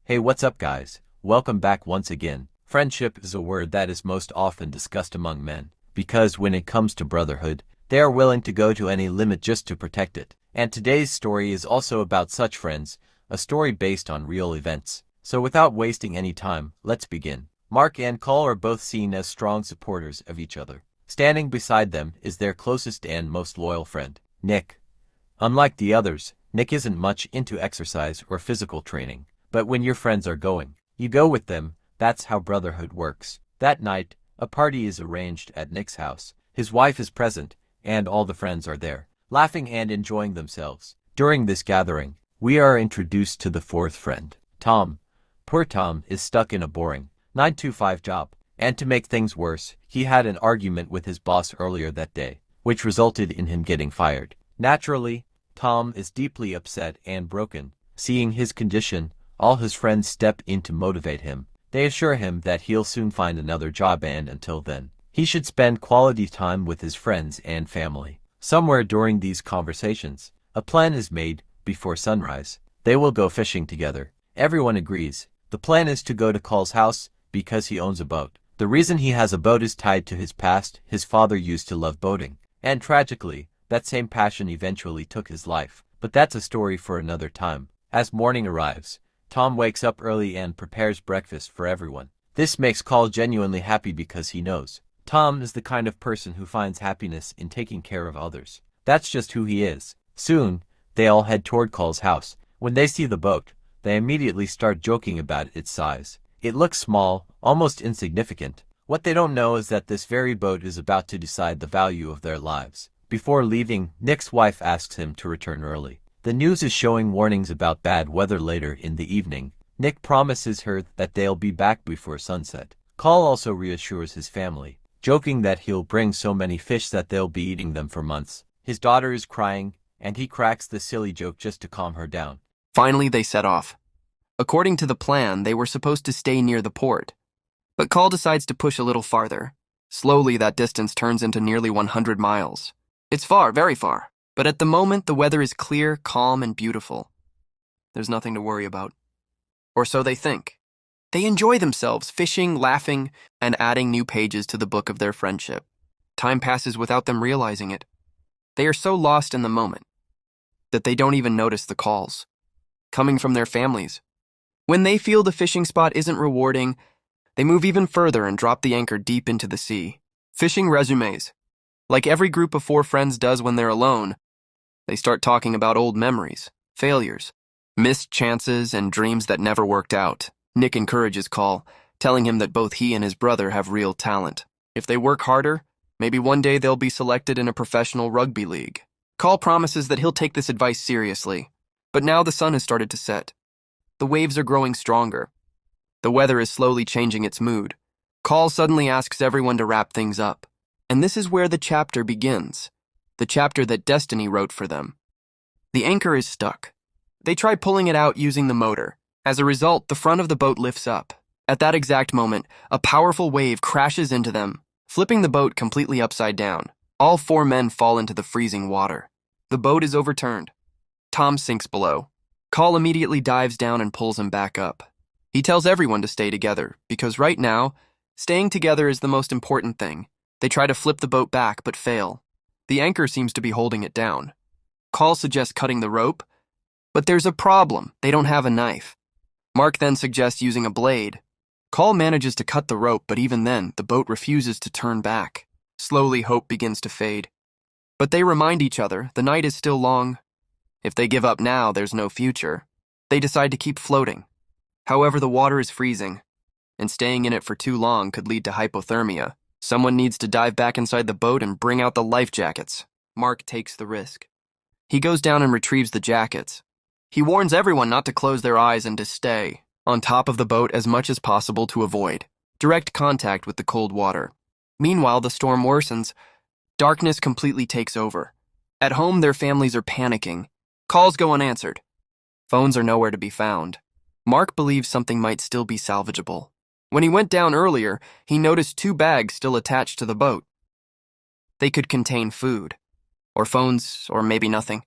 Hey, what's up, guys? Welcome back once again. Friendship is a word that is most often discussed among men, because when it comes to brotherhood, they are willing to go to any limit just to protect it. And today's story is also about such friends, a story based on real events. So without wasting any time, let's begin. Mark and Cole are both seen as strong supporters of each other. Standing beside them is their closest and most loyal friend, Nick. Unlike the others, Nick isn't much into exercise or physical training. But when your friends are going, you go with them. That's how brotherhood works. That night, a party is arranged at Nick's house. His wife is present, and all the friends are there, laughing and enjoying themselves. During this gathering, we are introduced to the fourth friend, Tom. Poor Tom is stuck in a boring 9-to-5 job, and to make things worse, he had an argument with his boss earlier that day, which resulted in him getting fired. Naturally, Tom is deeply upset and broken. Seeing his condition, all his friends step in to motivate him. They assure him that he'll soon find another job, and until then, he should spend quality time with his friends and family. Somewhere during these conversations, a plan is made. Before sunrise, they will go fishing together. Everyone agrees. The plan is to go to Cole's house because he owns a boat. The reason he has a boat is tied to his past. His father used to love boating, and tragically, that same passion eventually took his life. But that's a story for another time. As morning arrives, Tom wakes up early and prepares breakfast for everyone. This makes Cole genuinely happy because he knows Tom is the kind of person who finds happiness in taking care of others. That's just who he is. Soon, they all head toward Cole's house. When they see the boat, they immediately start joking about its size. It looks small, almost insignificant. What they don't know is that this very boat is about to decide the value of their lives. Before leaving, Nick's wife asks him to return early. The news is showing warnings about bad weather later in the evening. Nick promises her that they'll be back before sunset. Cole also reassures his family, joking that he'll bring so many fish that they'll be eating them for months. His daughter is crying, and he cracks the silly joke just to calm her down. Finally, they set off. According to the plan, they were supposed to stay near the port. But Cole decides to push a little farther. Slowly, that distance turns into nearly 100 miles. It's far, very far. But at the moment, the weather is clear, calm, and beautiful. There's nothing to worry about. Or so they think. They enjoy themselves, fishing, laughing, and adding new pages to the book of their friendship. Time passes without them realizing it. They are so lost in the moment that they don't even notice the calls coming from their families. When they feel the fishing spot isn't rewarding, they move even further and drop the anchor deep into the sea. Fishing resumes. Like every group of 4 friends does when they're alone, they start talking about old memories, failures, missed chances, and dreams that never worked out. Nick encourages Cole, telling him that both he and his brother have real talent. If they work harder, maybe one day they'll be selected in a professional rugby league. Cole promises that he'll take this advice seriously. But now the sun has started to set. The waves are growing stronger. The weather is slowly changing its mood. Cole suddenly asks everyone to wrap things up. And this is where the chapter begins. The chapter that destiny wrote for them. The anchor is stuck. They try pulling it out using the motor. As a result, the front of the boat lifts up. At that exact moment, a powerful wave crashes into them, flipping the boat completely upside down. All 4 men fall into the freezing water. The boat is overturned. Tom sinks below. Cole immediately dives down and pulls him back up. He tells everyone to stay together, because right now, staying together is the most important thing. They try to flip the boat back, but fail. The anchor seems to be holding it down. Cole suggests cutting the rope, but there's a problem. They don't have a knife. Mark then suggests using a blade. Cole manages to cut the rope, but even then, the boat refuses to turn back. Slowly, hope begins to fade. But they remind each other the night is still long. If they give up now, there's no future. They decide to keep floating. However, the water is freezing, and staying in it for too long could lead to hypothermia. Someone needs to dive back inside the boat and bring out the life jackets. Mark takes the risk. He goes down and retrieves the jackets. He warns everyone not to close their eyes and to stay on top of the boat as much as possible to avoid direct contact with the cold water. Meanwhile, the storm worsens. Darkness completely takes over. At home, their families are panicking. Calls go unanswered. Phones are nowhere to be found. Mark believes something might still be salvageable. When he went down earlier, he noticed 2 bags still attached to the boat. They could contain food, or phones, or maybe nothing.